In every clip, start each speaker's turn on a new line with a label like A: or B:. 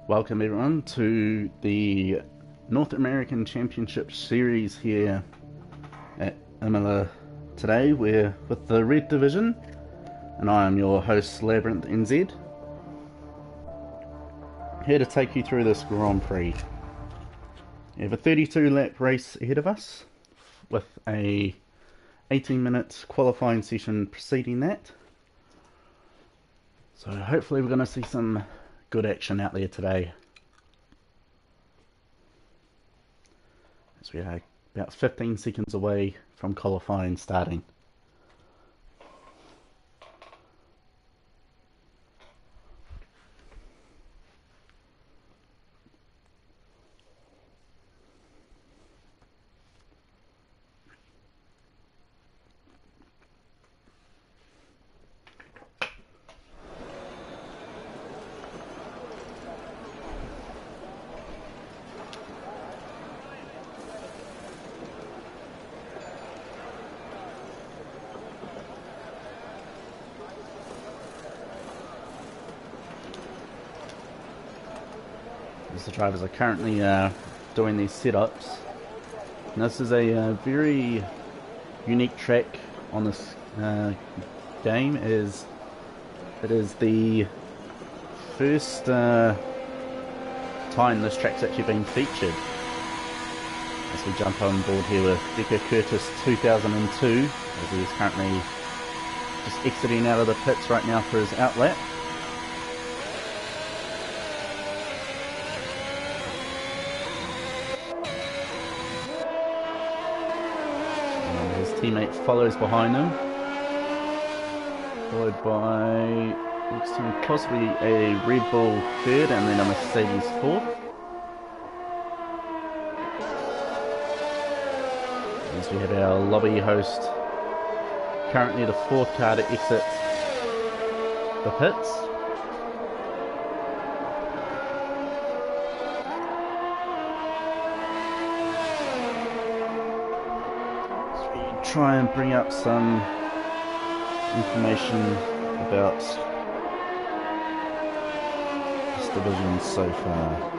A: Welcome everyone to the North American Championship Series here at Imola. Today we're with the Red Division and I am your host Labyrinth NZ, here to take you through this Grand Prix. We have a 32 lap race ahead of us with a 18-minute qualifying session preceding that. So hopefully we're going to see some good action out there today, as we are about 15 seconds away from qualifying starting. As the drivers are currently doing these setups. And this is a very unique track on this game, as it is the first time this track's actually been featured. As we jump on board here with Decker Curtis 2002, as he is currently just exiting out of the pits right now for his outlap. Teammate follows behind him, followed by, looks to be possibly a Red Bull third and then a Mercedes fourth. As we have our lobby host, currently the fourth car to exit the pits. Try and bring up some information about this division so far.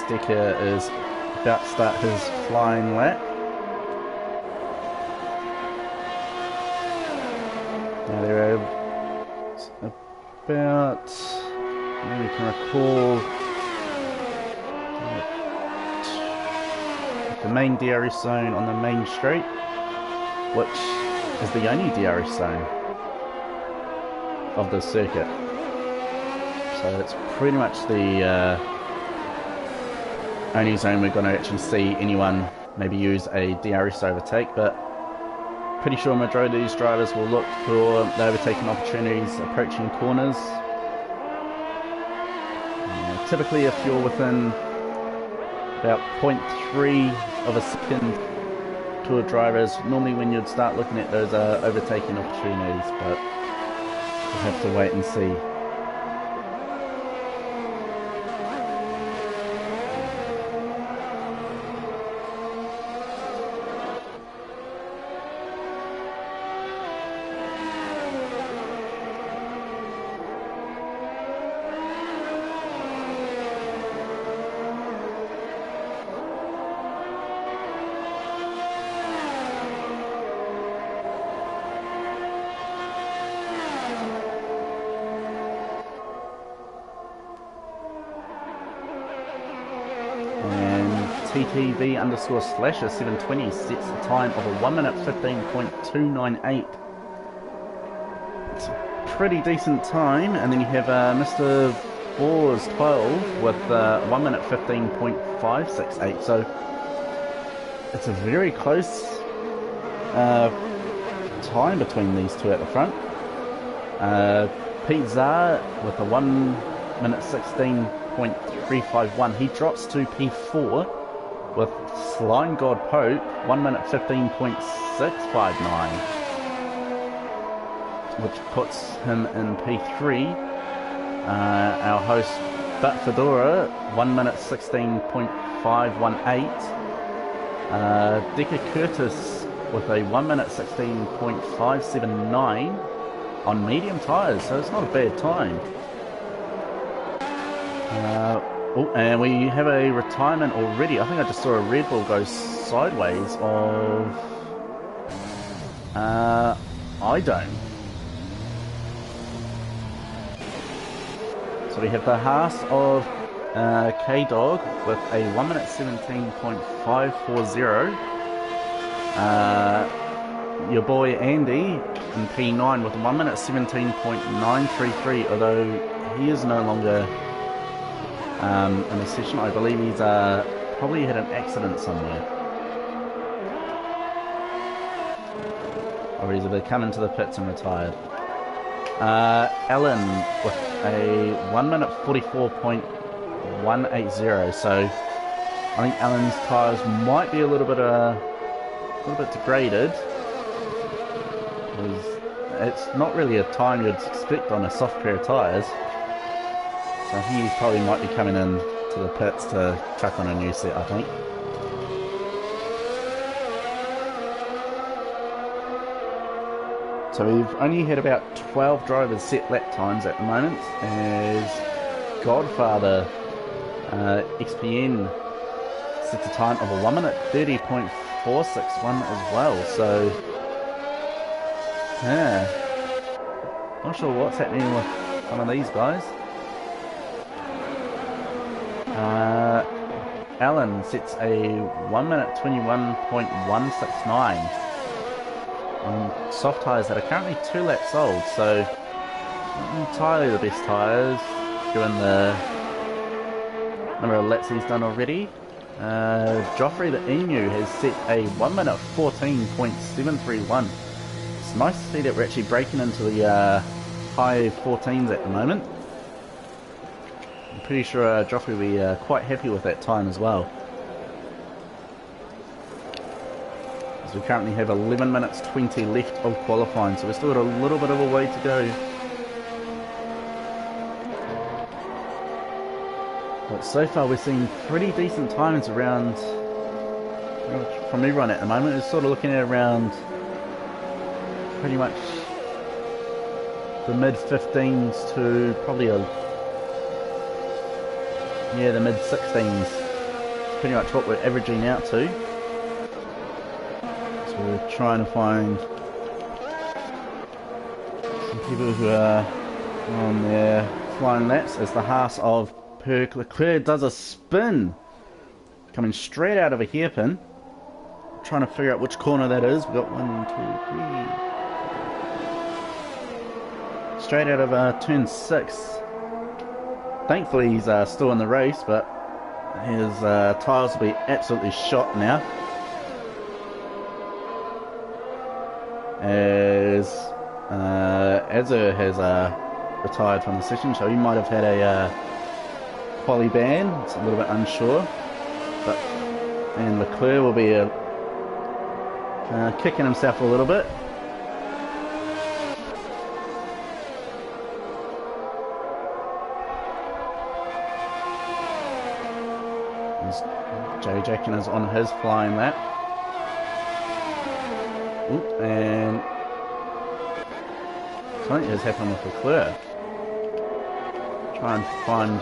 A: Decker is about to start his flying lap. Now there are about, maybe you can recall, the main DRS zone on the main straight, which is the only DRS zone of the circuit. So it's pretty much the only zone we're going to actually see anyone maybe use a DRS overtake, but pretty sure majority of these drivers will look for the overtaking opportunities approaching corners. Typically if you're within about 0.3 of a second to a driver's normally when you'd start looking at those overtaking opportunities, but we'll have to wait and see. TTV_slasher720 sets the time of a 1 minute 15.298. It's a pretty decent time. And then you have Mr. Boars 12 with 1 minute 15.568. So it's a very close time between these two at the front. Pete Zar with a 1 minute 16 17.351. He drops to P4 with Slime God Pope, 1 minute 15.659, which puts him in P3. Our host Bat Fedora, 1 minute 16.518. Decker Curtis with a 1 minute 16.579 on medium tyres, so it's not a bad time. Oh, and we have a retirement already. I think I just saw a Red Bull go sideways of Idome. So we have the Haas of K-Dog with a 1 minute 17.540. Your boy Andy in P9 with 1 minute 17.933, although he is no longer in the session. I believe he's probably had an accident somewhere, or he's either come into the pits and retired. Alan with a 1 minute 44.180, so I think Alan's tyres might be a little bit degraded, because it's not really a time you'd expect on a soft pair of tyres. So he probably might be coming in to the pits to chuck on a new set, I think. So we've only had about 12 drivers set lap times at the moment, as Godfather XPN sets a time of a 1 minute 30.461 as well. So yeah, not sure what's happening with some of these guys. Alan sets a 1 minute 21.169 on soft tyres that are currently 2 laps old, so not entirely the best tyres given the number of laps he's done already. Joffrey the Emu has set a 1 minute 14.731. It's nice to see that we're actually breaking into the high 14s at the moment. I'm pretty sure Joffrey will be quite happy with that time as well. As we currently have 11 minutes 20 left of qualifying, so we've still got a little bit of a way to go. But so far we're seeing pretty decent times around, from everyone at the moment. It's sort of looking at around pretty much the mid 15s to probably the mid 16s. It's pretty much what we're averaging out to. So we're trying to find some people who are on their flying laps as the Haas of Perk Leclerc does a spin, coming straight out of a hairpin. Trying to figure out which corner that is. We've got 1, 2, 3. Straight out of turn 6. Thankfully he's still in the race, but his tyres will be absolutely shot now, as Azur has retired from the session, so he might have had a quali ban. It's a little bit unsure, and Leclerc will be kicking himself a little bit. Jay Jackson is on his flying lap. Ooh, and something has happened with Leclerc. Try and find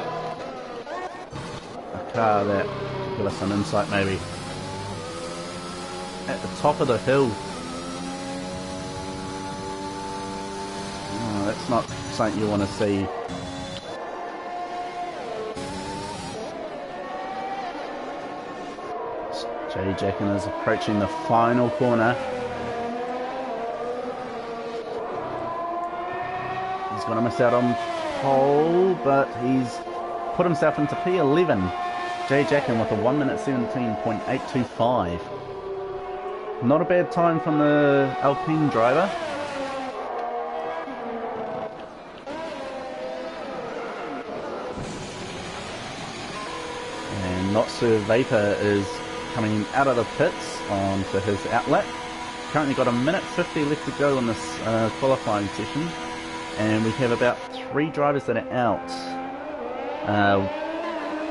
A: a car that could give us some insight maybe. At the top of the hill. Oh, that's not something you want to see. Jay Jackson is approaching the final corner. He's going to miss out on pole, but he's put himself into P11. Jay Jackson with a 1 minute 17.825. Not a bad time from the Alpine driver. Not So Vapor is coming out of the pits onto his outlet. Currently got 1:50 left to go on this qualifying session, and we have about 3 drivers that are out,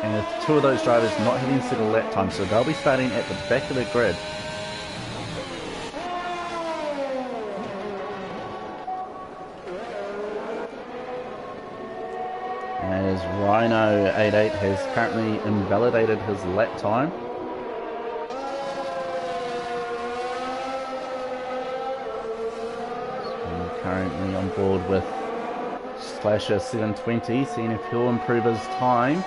A: and 2 of those drivers not having set a lap time, so they'll be starting at the back of the grid. As Rhino 88 has currently invalidated his lap time. So currently on board with Slasher 720, seeing if he'll improve his time.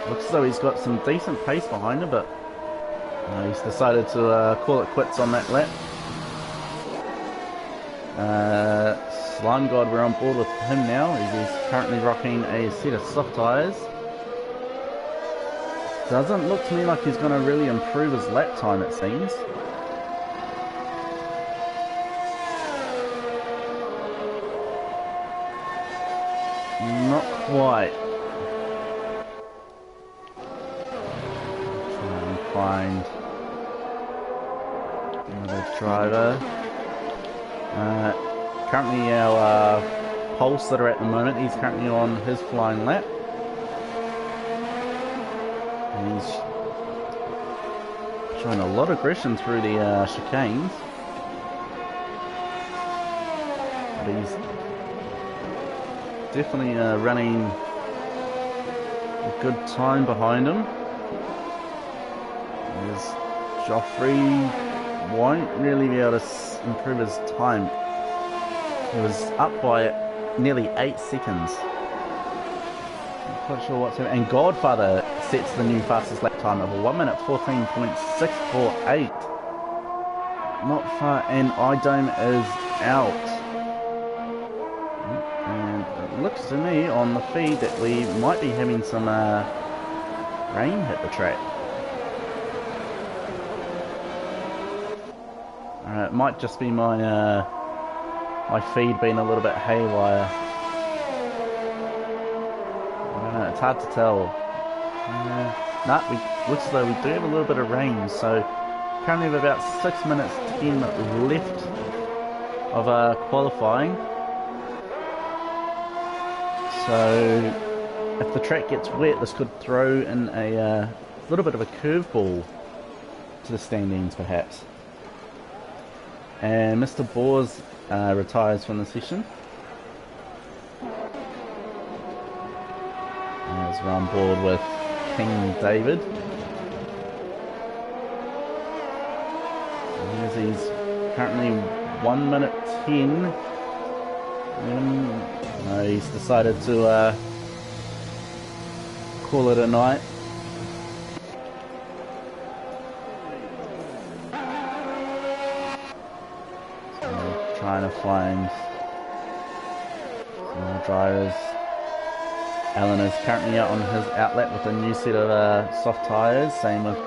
A: Looks as though he's got some decent pace behind him, but he's decided to call it quits on that lap. Slime God, we're on board with him now. He's currently rocking a set of soft tyres. Doesn't look to me like he's going to really improve his lap time, it seems. Not quite. Try and find another driver. Currently our pulse that are at the moment, he's currently on his flying lap. And he's showing a lot of aggression through the chicanes. But he's definitely running a good time behind him. There's Joffrey won't really be able to improve his time. He was up by nearly 8 seconds. Not quite sure what's happening. And Godfather sets the new fastest lap time of 1:14.648. Not far, and Idome is out. And it looks to me on the feed that we might be having some rain hit the track. It might just be my my feed being a little bit haywire. I don't know, it's hard to tell. Looks as though we do have a little bit of rain, so currently we have about 6 minutes 10 left of qualifying. So if the track gets wet, this could throw in a little bit of a curveball to the standings perhaps. And Mr. Bors retires from the session. As we're on board with King David. As he's currently 1:10. He's decided to call it a night. Trying to find some more drivers. Alan is currently out on his outlet with a new set of soft tyres, same with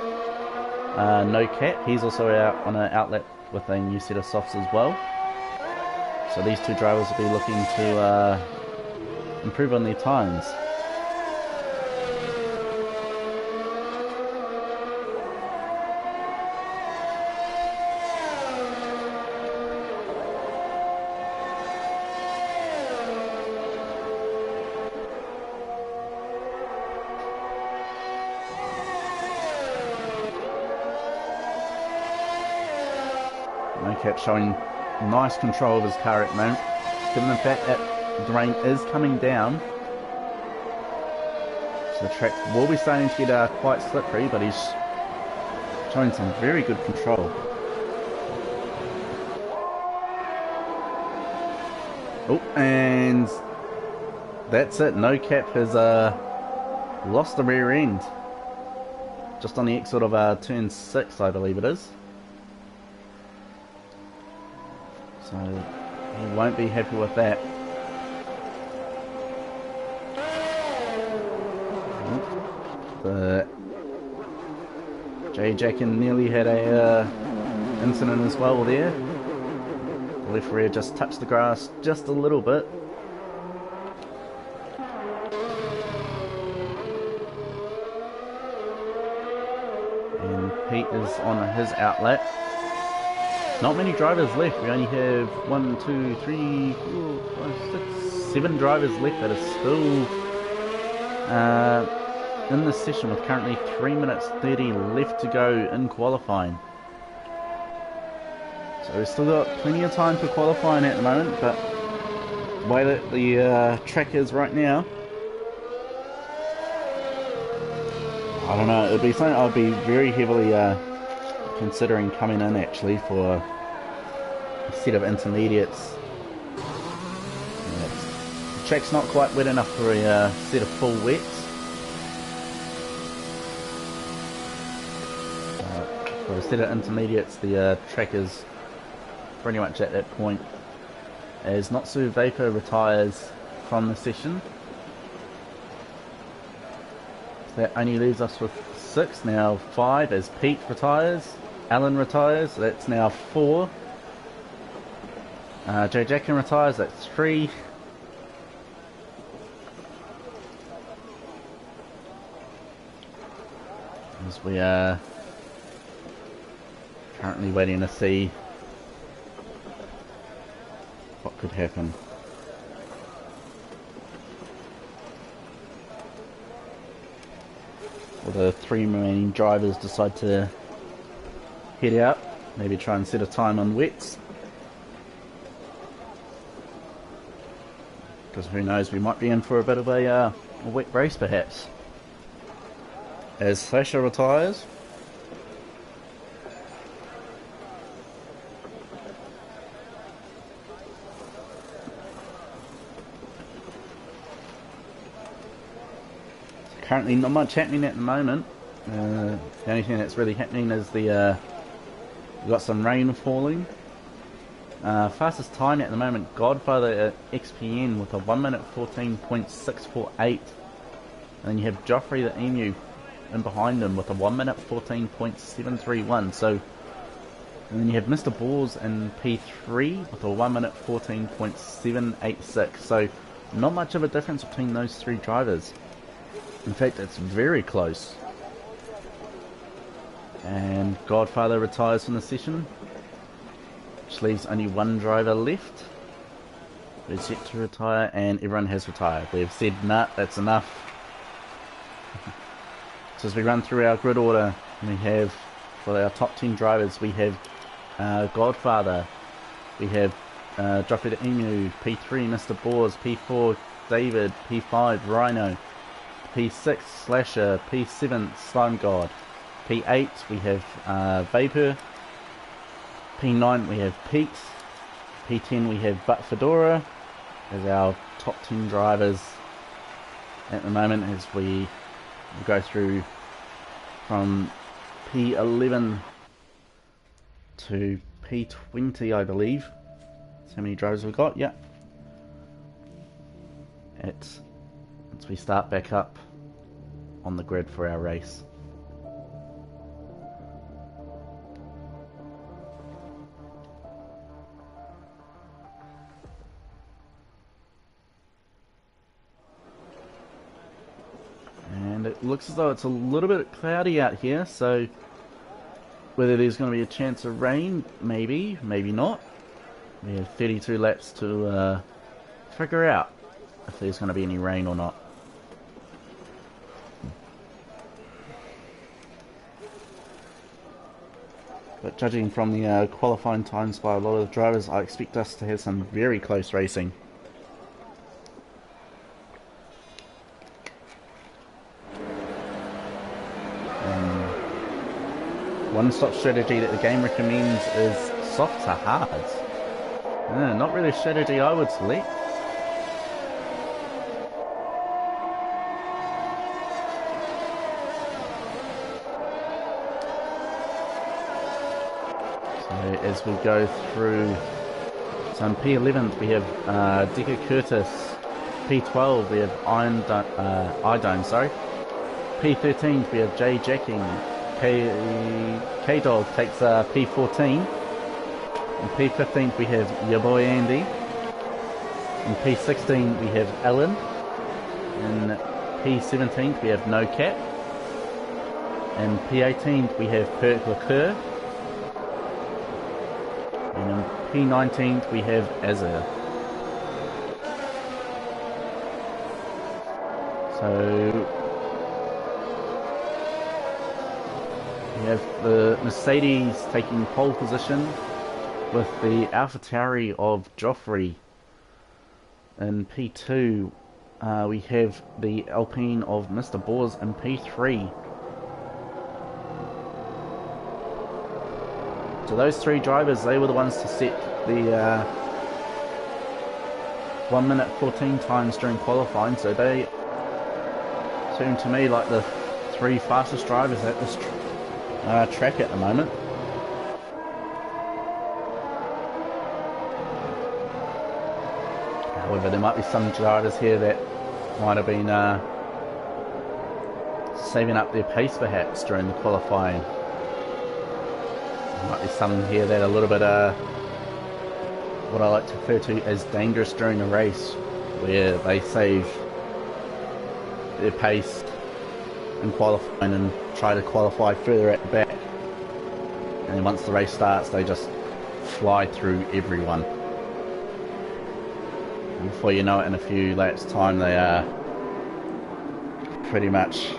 A: No Cap. He's also out on an outlet with a new set of softs as well. So these two drivers will be looking to improve on their times. Cap showing nice control of his car at the moment, given the fact that the rain is coming down. So the track will be starting to get quite slippery, but he's showing some very good control. Oh, and that's it. No Cap has lost the rear end. Just on the exit of turn 6, I believe it is. So he won't be happy with that. The J-Jackin nearly had a incident as well there. The left rear just touched the grass just a little bit. Pete is on his outlet. Not many drivers left. We only have 1, 2, 3, 4, 5, 6, 7 drivers left that are still in this session, with currently 3 minutes 30 left to go in qualifying. So we've still got plenty of time for qualifying at the moment, but the way that the track is right now, I don't know, it would be something I'd be very heavily considering coming in actually for a set of intermediates. The track's not quite wet enough for a set of full wets. For a set of intermediates, the track is pretty much at that point. As Natsu Vapor retires from the session, that only leaves us with 6, now 5 as Pete retires, Alan retires, so that's now 4. Joe Jackson retires, that's 3. As we are currently waiting to see what could happen. Will the 3 remaining drivers decide to head out, maybe try and set a time on wets? Because who knows, we might be in for a bit of a wet race perhaps. As Sasha retires, currently not much happening at the moment. The only thing that's really happening is we've got some rain falling. Fastest time at the moment, Godfather at XPN with a 1 minute 14.648. And then you have Joffrey the Emu in behind him with a 1 minute 14.731. So, and then you have Mr. Bores in P3 with a 1 minute 14.786. So, not much of a difference between those 3 drivers. In fact, it's very close. And Godfather retires from the session, which leaves only 1 driver left. Who's yet to retire, and everyone has retired. We've said, nah, that's enough. So as we run through our grid order, we have, for our top 10 drivers, we have Godfather, we have Joffrey the Emu, P3 Mr. Bores, P4 David, P5 Rhino, P6 Slasher, P7 Slime God, P8 we have Vapor, P9 we have Pete, P10 we have Butt Fedora as our top 10 drivers at the moment, as we go through from P11 to P20 I believe. That's how many drivers we've got, yeah. Once we start back up on the grid for our race. And it looks as though it's a little bit cloudy out here, so whether there's going to be a chance of rain, maybe, maybe not. We have 32 laps to figure out if there's going to be any rain or not. But judging from the qualifying times by a lot of the drivers, I expect us to have some very close racing. One stop strategy that the game recommends is soft to hards. Not really a strategy I would select. So as we go through, so in P11 we have Decker Curtis, P12 we have Idome, sorry. P13 we have Jay Jacking. K-Dog takes P14. In P15 we have your boy Andy. In P16 we have Alan. In P17 we have No Cap. In P18 we have Perk Liqueur. And in P19 we have Azur. So we have the Mercedes taking pole position with the AlphaTauri of Joffrey. In P2 we have the Alpine of Mr. Bors in P3. So those three drivers, they were the ones to set the 1 minute 14 times during qualifying, so they seem to me like the three fastest drivers at this track at the moment. However, there might be some drivers here that might have been saving up their pace perhaps during the qualifying. There might be some here that are a little bit what I like to refer to as dangerous during the race, where they save their pace in qualifying and try to qualify further at the back, and then once the race starts they just fly through everyone. And before you know it, in a few laps time they are pretty much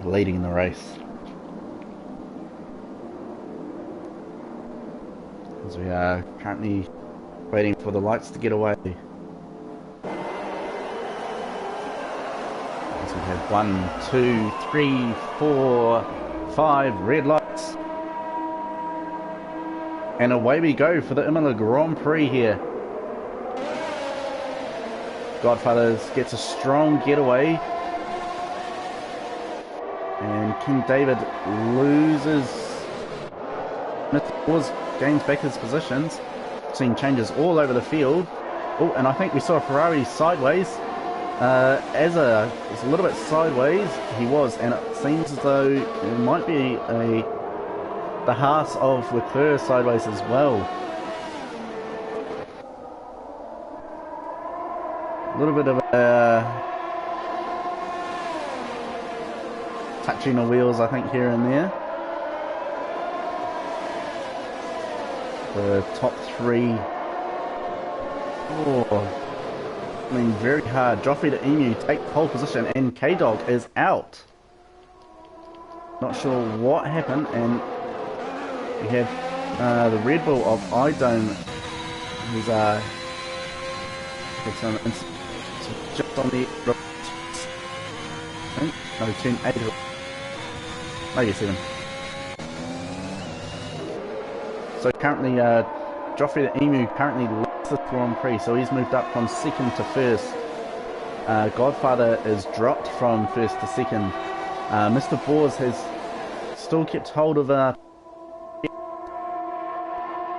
A: leading the race. As we are currently waiting for the lights to get away. As we have 1, 2, 3, 4, 5 red lights. And away we go for the Imola Grand Prix here. Godfathers gets a strong getaway. And King David loses. Mr. Bors gains back his positions. Seeing changes all over the field. Oh, and I think we saw a Ferrari sideways. Azur is a little bit sideways. He was, and it seems as though it might be the Haas of Leclerc sideways as well. A little bit of touching the wheels, I think, here and there. The top three. Oh, I mean, very hard. Joffrey to Emu take pole position, and K-Dog is out. Not sure what happened, and we have the Red Bull of iDome, who's just on the no, turn 8, maybe 7. So currently, Joffrey the Emu currently leads the Grand Prix, so he's moved up from second to first. Godfather is dropped from first to second. Mr. Bors has still kept hold of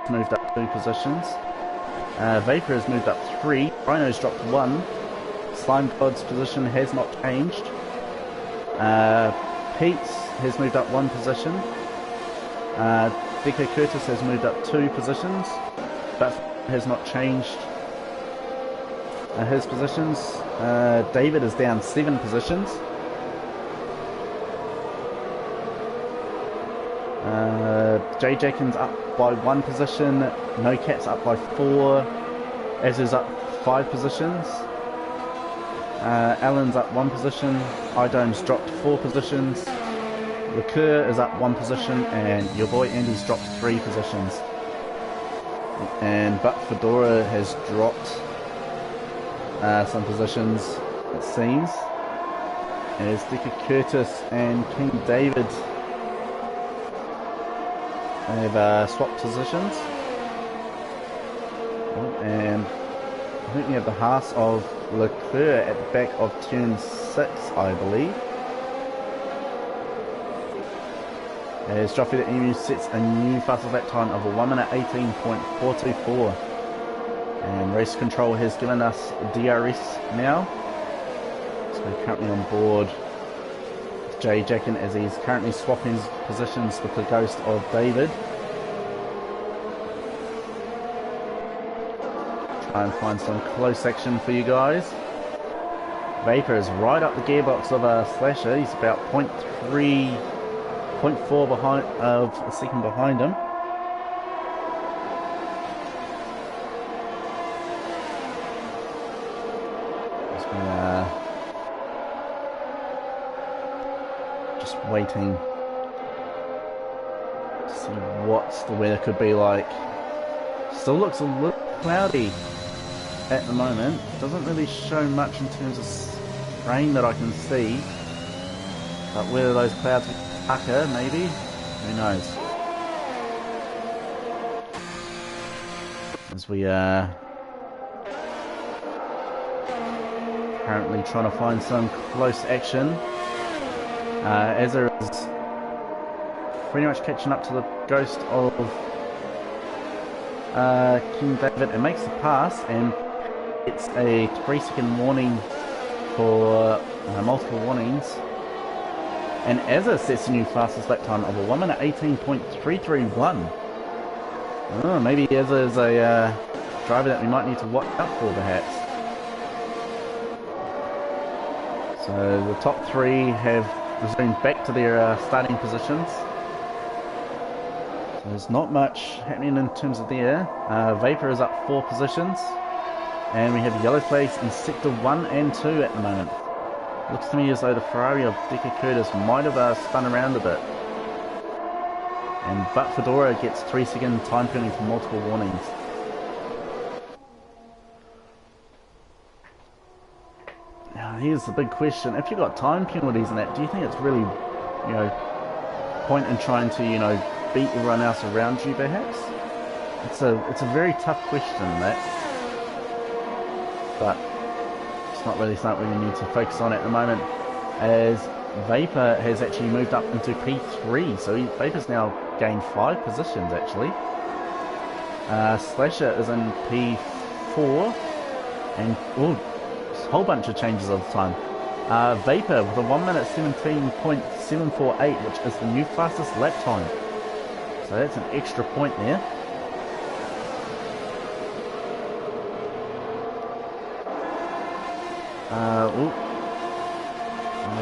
A: moved up 2 positions. Vapor has moved up 3. Rhino's dropped 1. Slime God's position has not changed. Pete's has moved up 1 position. Deco Curtis has moved up 2 positions, but has not changed his positions. David is down 7 positions. J Jenkins up by 1 position. No Cat's up by 4. Azur's up 5 positions. Alan's up 1 position. iDome's dropped 4 positions. Leclerc is up 1 position, and your boy Andy's dropped 3 positions. And But Fedora has dropped some positions, it seems, as Decker Curtis and King David have swapped positions. And I think we have the Haas of Leclerc at the back of turn 6, I believe. As Joffrey the Emu sets a new fastest lap time of a 1 minute 18.424. And race control has given us DRS now. So we're currently on board with Jay Jackin as he's currently swapping his positions with the ghost of David. Try and find some close action for you guys. Vapor is right up the gearbox of Slasher. He's about 0.3, 0.4 behind, of a second behind him. Just waiting to see what the weather could be like. Still looks a little cloudy at the moment. Doesn't really show much in terms of rain that I can see. But whether those clouds will pucker, maybe, who knows? As we are currently trying to find some close action. Ezra is pretty much catching up to the ghost of King David and makes the pass, and it's a 3-second warning for multiple warnings. And Ezra sets a new fastest lap time of a 1 minute 18.331. Oh, maybe Ezra is a driver that we might need to watch out for, perhaps. So the top three have resumed back to their starting positions. So there's not much happening in terms of there. Vapor is up 4 positions. And we have Yellow Flags in sector 1 and 2 at the moment. Looks to me as though the Ferrari of Decker Curtis might have spun around a bit. And But Fedora gets 3-second time penalty for multiple warnings. Now here's the big question. If you've got time penalties in that, do you think it's really, point in trying to, beat everyone else around you perhaps? It's a very tough question, that. But it's not really something we need to focus on at the moment, as Vapor has actually moved up into P3, so Vapor's now gained 5 positions actually. Slasher is in P4, and a whole bunch of changes of time. Vapor with a 1 minute 17.748, which is the new fastest lap time, so that's an extra point there.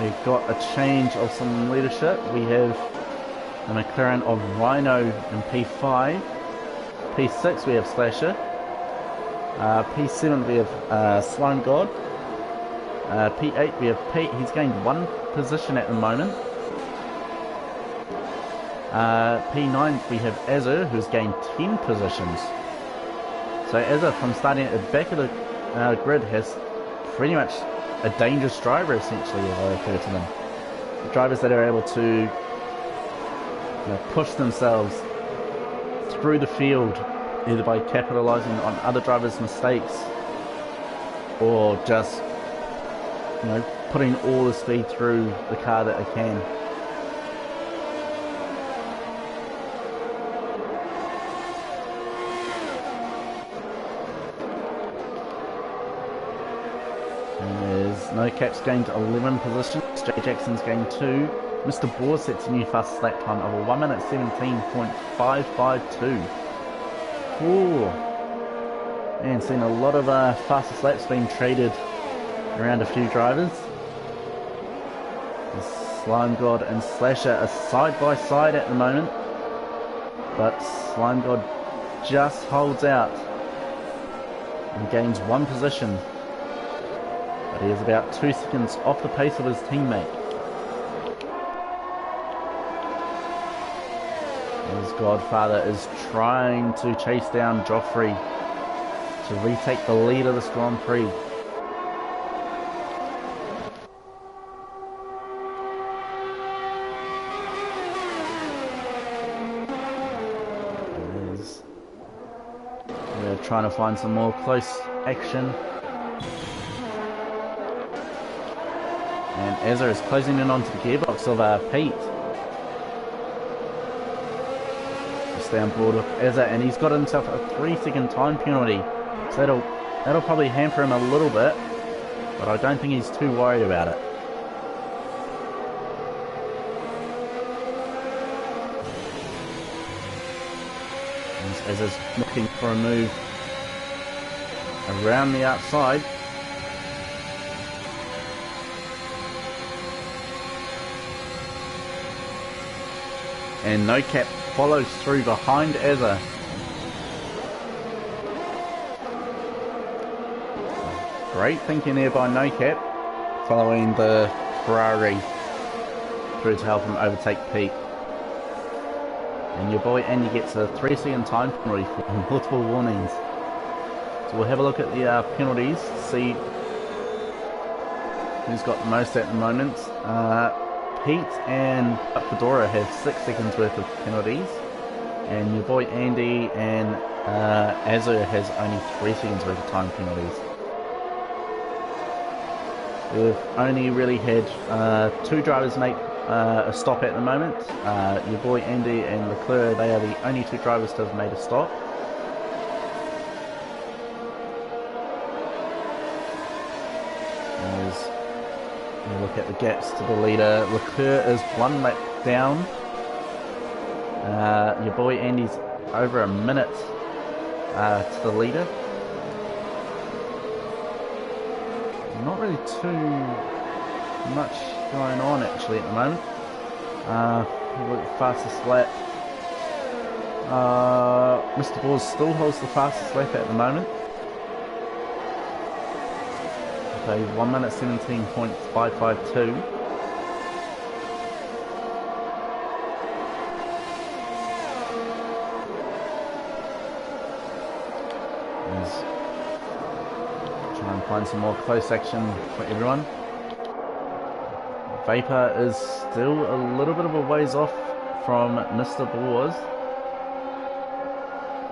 A: We've got a change of some leadership. We have the McLaren of Rhino in P5. P6 we have Slasher. P7 we have Slime God. P8 we have Pete. He's gained 1 position at the moment. P9 we have Azur, who's gained 10 positions. So Azur, from starting at the back of the grid, has pretty much a dangerous driver, essentially, as I refer to them. The drivers that are able to push themselves through the field, either by capitalizing on other drivers' mistakes or just putting all the speed through the car that they can. No Caps gained 11 positions. Jay Jackson's gained 2. Mr. Bohr sets a new fastest lap time of a 1 minute 17.552. Ooh. And seen a lot of fastest laps being traded around a few drivers. The Slime God and Slasher are side by side at the moment, but Slime God just holds out and gains 1 position. He is about 2 seconds off the pace of his teammate. His Godfather is trying to chase down Joffrey to retake the lead of this Grand Prix. We're trying to find some more close action. And Ezra is closing in onto the gearbox of Pete. Just stay on board with Ezra, and he's got himself a 3-second time penalty. So that'll probably hamper him a little bit, but I don't think he's too worried about it. And Ezra's looking for a move around the outside. And No Cap follows through behind Azza. Great thinking there by No Cap, following the Ferrari through to help him overtake Pete. And your boy Andy gets a 3-second time penalty for multiple warnings. So we'll have a look at the penalties, see who's got the most at the moment. Pete and Fedora have 6 seconds worth of penalties, and your boy Andy and Azza has only 3 seconds worth of time penalties. We've only really had 2 drivers make a stop at the moment. Your boy Andy and Leclerc, they are the only 2 drivers to have made a stop. As we look at the gaps to the leader, Leclerc is 1 lap down. Your boy Andy's over a minute to the leader. Not really too much going on actually at the moment. Look at the fastest lap. Mr. Bors still holds the fastest lap at the moment. Okay, 1 minute 17.552. Try and find some more close action for everyone. Vapor is still a little bit of a ways off from Mr. Bors.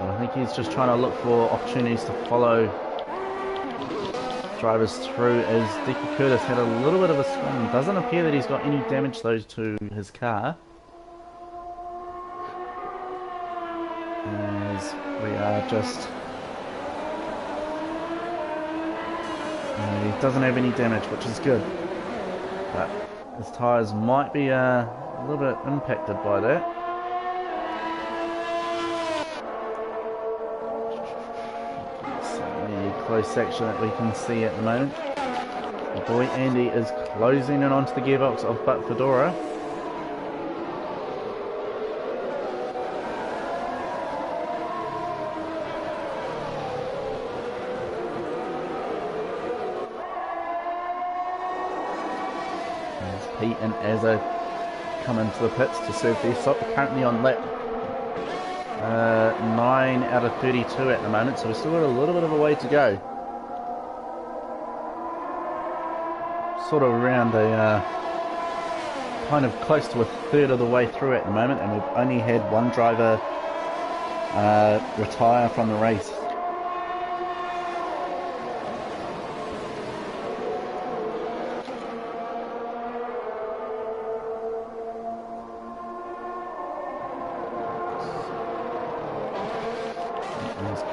A: I think he's just trying to look for opportunities to follow drivers through, as Dicky Curtis had a little bit of a swing. Doesn't appear that he's got any damage though to his car, as we are just... he doesn't have any damage, which is good, but his tyres might be a little bit impacted by that. Close section that we can see at the moment. The boy Andy is closing in onto the gearbox of But Fedora. As Pete and Azza come into the pits to serve their stop, currently on lap 9 out of 32 at the moment, so we've still got a little bit of a way to go. Sort of around a kind of close to a third of the way through at the moment, and we've only had 1 driver retire from the race.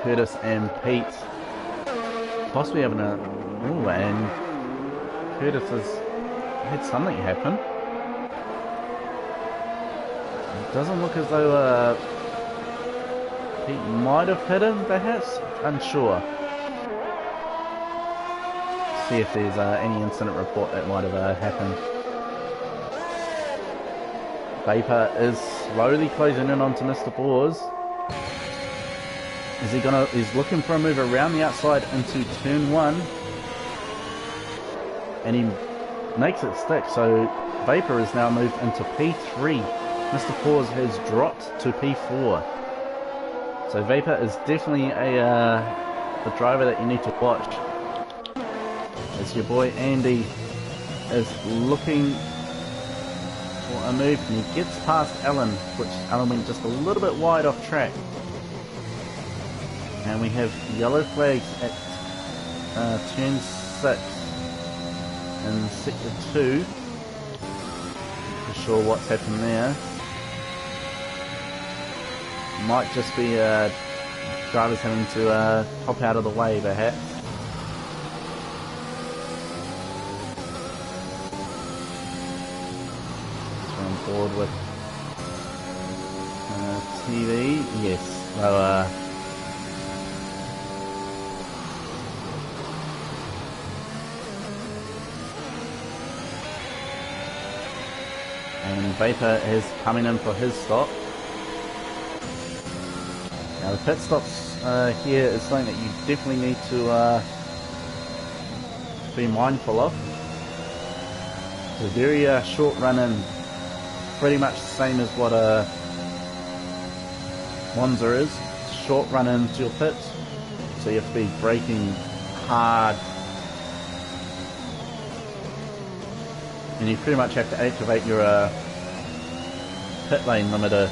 A: Curtis and Pete possibly having a... Ooh, and Curtis has had something happen. It doesn't look as though Pete might have hit him, perhaps? Unsure. See if there's any incident report that might have happened. Vapor is slowly closing in onto Mr. Bors. He's looking for a move around the outside into turn 1, and he makes it stick. So Vapor is now moved into P3. Mr. Bors has dropped to P4. So Vapor is definitely a driver that you need to watch, as your boy Andy is looking for a move, and he gets past Alan, which Alan went just a little bit wide off track. And we have yellow flags at turn 6 in sector 2. Not sure what's happened there. Might just be drivers having to hop out of the way, perhaps. Just on board with TV. Yes. So And Vapor is coming in for his stop. Now the pit stops here is something that you definitely need to be mindful of. It's a very short run in, pretty much the same as what a Monza is. Short run into your pits, so you have to be braking hard, and you pretty much have to activate your pit lane limiter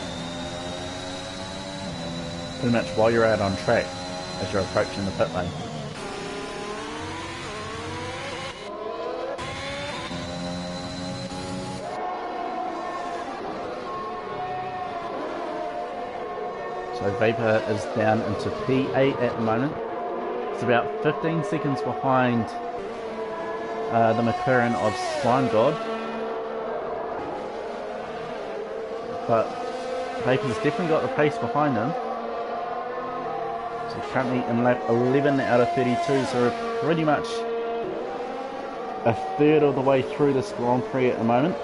A: pretty much while you're out on track as you're approaching the pit lane. So Vapor is down into P8 at the moment. It's about 15 seconds behind the McLaren of Slime God. But Vapor's definitely got the pace behind him. So currently in lap 11 out of 32, so we're pretty much a third of the way through this Grand Prix at the moment.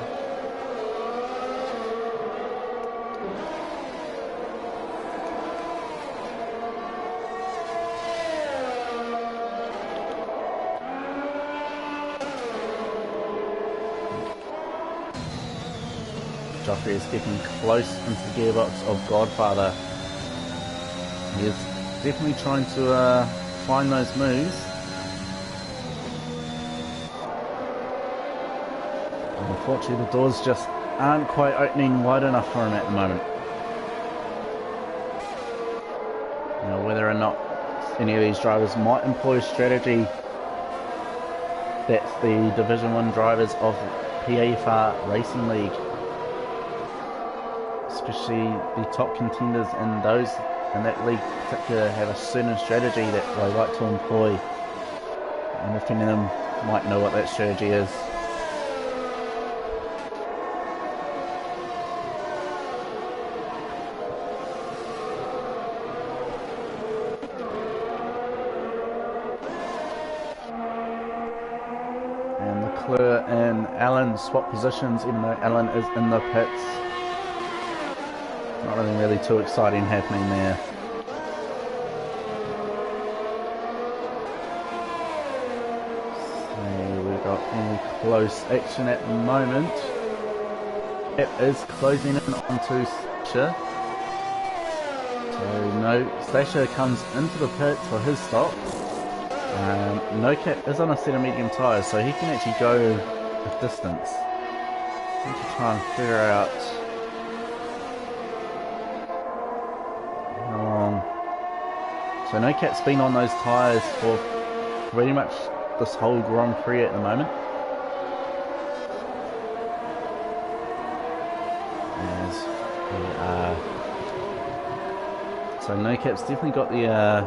A: Joffrey is getting close into the gearbox of Godfather. He is definitely trying to find those moves. Unfortunately, the doors just aren't quite opening wide enough for him at the moment. Now, whether or not any of these drivers might employ a strategy that the Division 1 drivers of PFR Racing League, especially the top contenders in that league in particular, have a certain strategy that they like to employ, and if any of them might know what that strategy is. And Leclerc and Allen swap positions, even though Allen is in the pits. Nothing really too exciting happening there. So we've got any close action at the moment. It is closing in onto Sasha. So Sasha comes into the pits for his stop. No Cap is on a set of medium tyres, so he can actually go a distance. I need to try and figure out how long. So No Cap's been on those tyres for pretty much this whole Grand Prix at the moment. As we are. So No Cap's definitely got the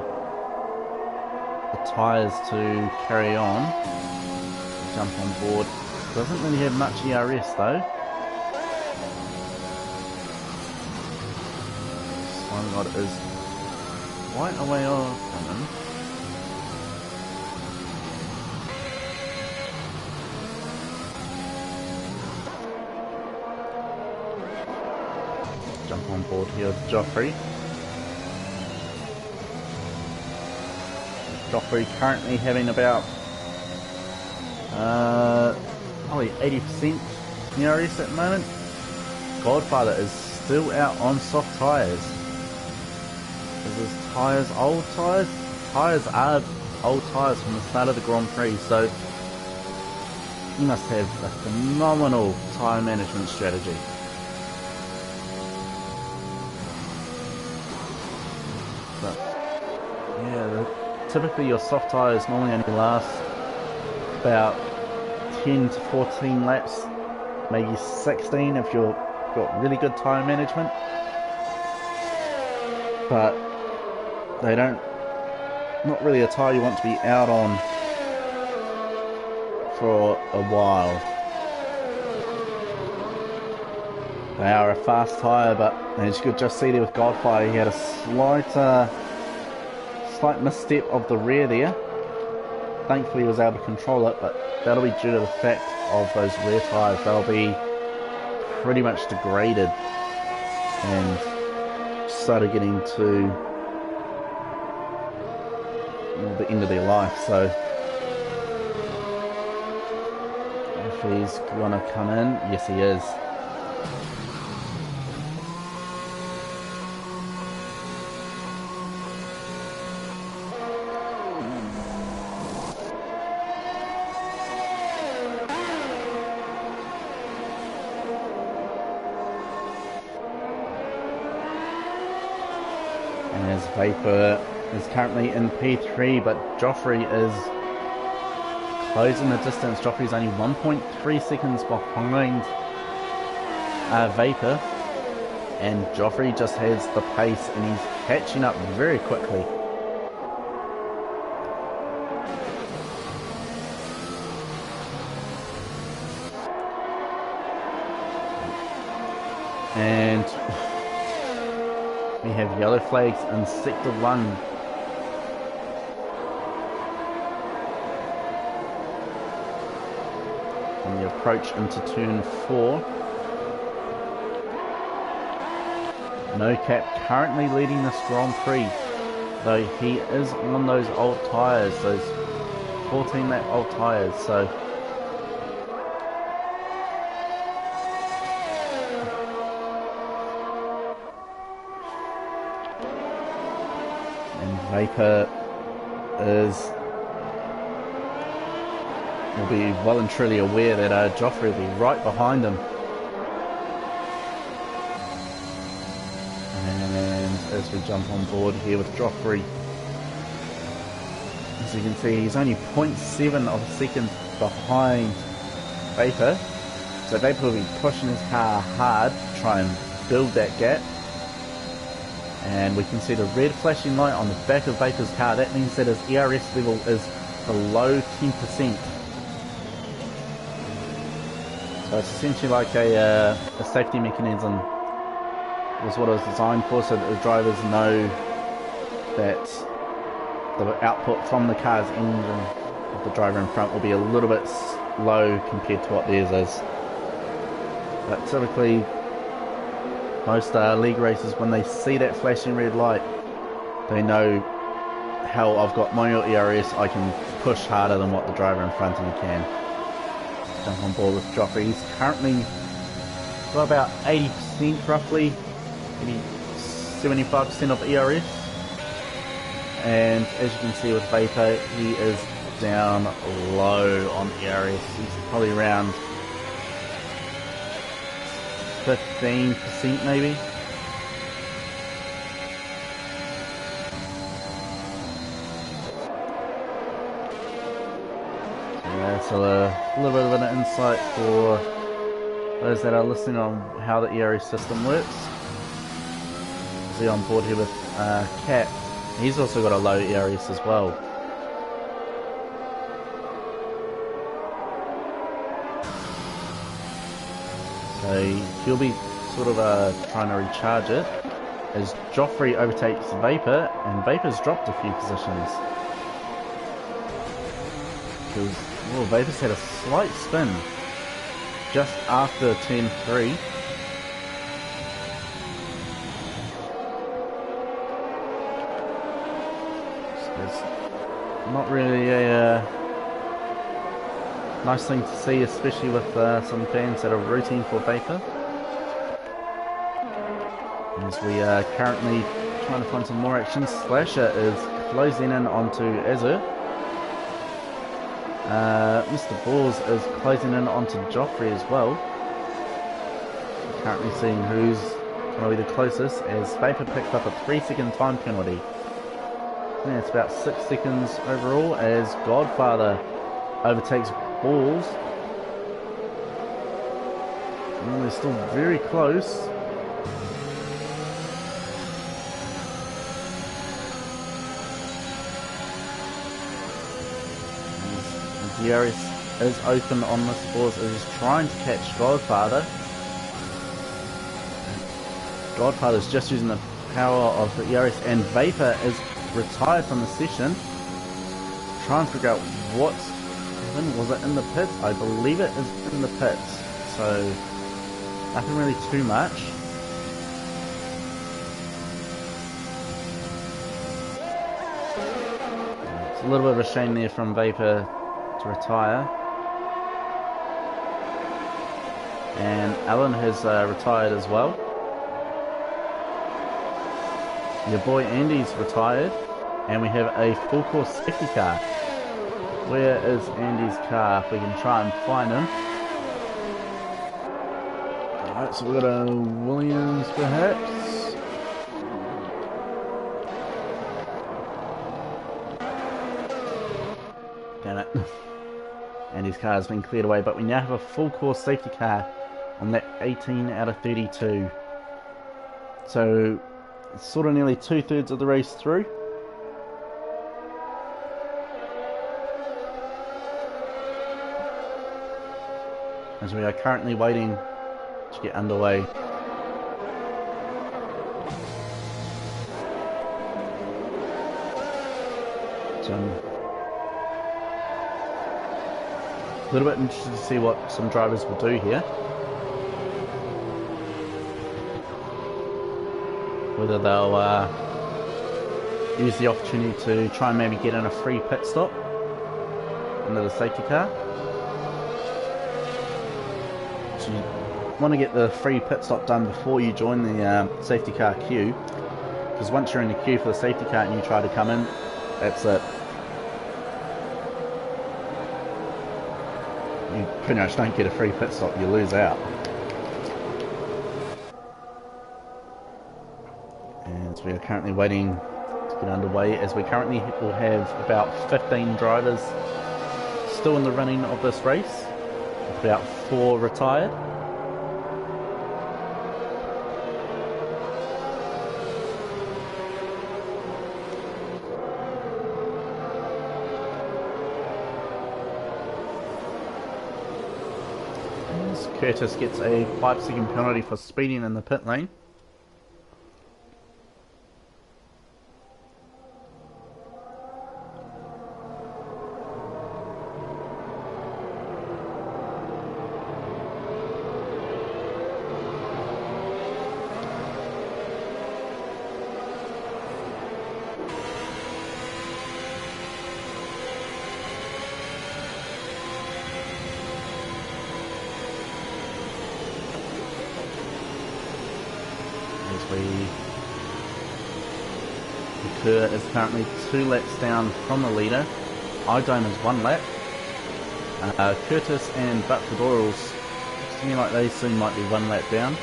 A: tyres to carry on. Jump on board. Doesn't really have much ERS though. Slime God is quite a way off from him. Jump on board here with Joffrey. Joffrey currently having about probably 80% ERS at the moment. Godfather is still out on soft tyres. Is his tyres old tyres? Tyres are old tyres from the start of the Grand Prix, so he must have a phenomenal tyre management strategy. But yeah, typically your soft tyres normally only last about 10 to 14 laps, maybe 16 if you've got really good tyre management. But they not really a tyre you want to be out on for a while. They are a fast tyre, but as you could just see there with Godfire, he had a slight misstep of the rear there. Thankfully he was able to control it, but that'll be due to the fact of those rear tyres. They'll be pretty much degraded and started getting to the end of their life. So if he's gonna come in, yes he is. And as Vapor is currently in P3, but Joffrey is closing the distance. Joffrey's only 1.3 seconds behind Vapor, and Joffrey just has the pace and he's catching up very quickly. And we have yellow flags in Sector 1. On the approach into Turn 4. No Cap currently leading this Grand Prix, though he is on those old tyres, those 14 lap old tyres, so Vapor will be well and truly aware that Joffrey will be right behind him. And as we jump on board here with Joffrey, as you can see, he's only 0.7 of a second behind Vapor. So Vapor will be pushing his car hard to try and build that gap. And we can see the red flashing light on the back of Vapor's car. That means that his ERS level is below 10%. So it's essentially like a safety mechanism. Was what it was designed for, so that the drivers know that the output from the car's engine of the driver in front will be a little bit low compared to what theirs is. But typically, most league races, when they see that flashing red light, they know, hell, I've got manual ERS, I can push harder than what the driver in front of me can. Jump on board with Joffrey. He's currently got about 80% roughly, maybe 75% of ERS. And as you can see with Vapor, he is down low on ERS. He's probably around 15% maybe. So that's a little bit of an insight for those that are listening on how the ERS system works. See on board here with Cap. He's also got a low ERS as well. So he'll be sort of trying to recharge it as Joffrey overtakes Vapor, and Vapor's dropped a few positions. Because, well, Vapor's had a slight spin just after turn 3. So it's not really a nice thing to see, especially with some fans that are rooting for Vapor. As we are currently trying to find some more action. Slasher is closing in onto Azure. Mr. Balls is closing in onto Joffrey as well. Currently seeing who's going to be the closest, as Vapor picked up a 3-second time penalty. Yeah, it's about 6 seconds overall as Godfather overtakes Balls. Oh, they're still very close. ERS is open on this Balls, as he's trying to catch Godfather. Godfather's just using the power of the ERS, and Vapor is retired from the session. Try and figure out what's happened. Was it in the pits? I believe it is in the pits. So Nothing really too much. It's a little bit of a shame there from Vapor to retire. And Alan has retired as well. Your boy Andy's retired. And we have a full course safety car. Where is Andy's car? If we can try and find him. Alright, so we've got a Williams perhaps. Damn it. Andy's car has been cleared away, but we now have a full course safety car on that 18 out of 32. So it's sort of nearly 2/3 of the race through. As we are currently waiting to get underway. So I'm a little bit interested to see what some drivers will do here. Whether they'll use the opportunity to try and maybe get in a free pit stop under the safety car. So you want to get the free pit stop done before you join the safety car queue, because once you're in the queue for the safety car and you try to come in, that's it. You pretty much don't get a free pit stop, you lose out. And so we are currently waiting to get underway, as we currently will have about 15 drivers still in the running of this race, with about 4 retired. Curtis gets a 5-second penalty for speeding in the pit lane. Kerr is currently 2 laps down from the leader. Idome is 1 lap. Curtis and Butford Orals seem like they soon might be 1 lap down.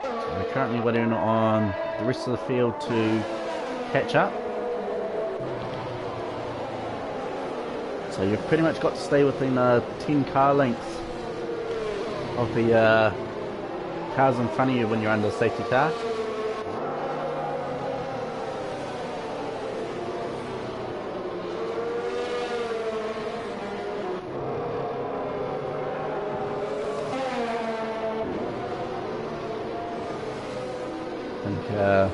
A: So we're currently waiting on the rest of the field to catch up. So you've pretty much got to stay within 10 car lengths of the cars in front of you when you're under the safety car. I think I'm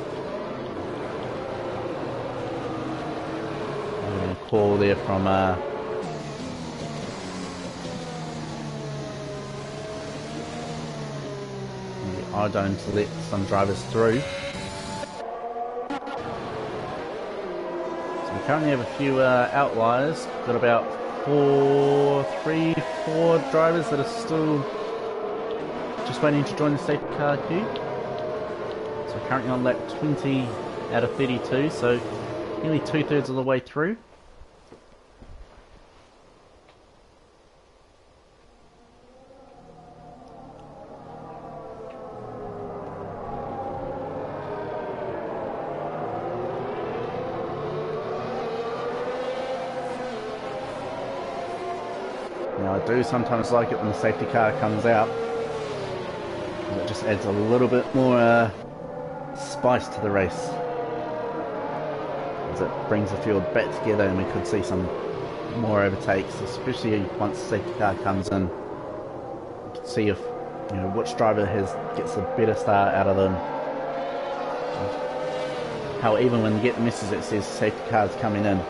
A: going to call there from Idome to let some drivers through. So we currently have a few outliers. We've got about 4 drivers that are still just waiting to join the safety car queue. So we're currently on lap 20 out of 32, so nearly 2/3 of the way through. Now I do sometimes like it when the safety car comes out, it just adds a little bit more spice to the race, as it brings the field back together and we could see some more overtakes, especially once the safety car comes in. You can see if which driver gets a better start out of them. How even when you get the message that says safety car's coming in,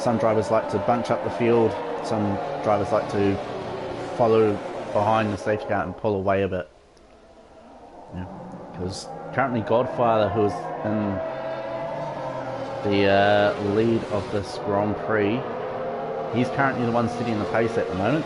A: some drivers like to bunch up the field, some drivers like to follow behind the safety car and pull away a bit. Yeah, because currently Godfather, who's in the lead of this Grand Prix, he's currently the one setting the pace at the moment.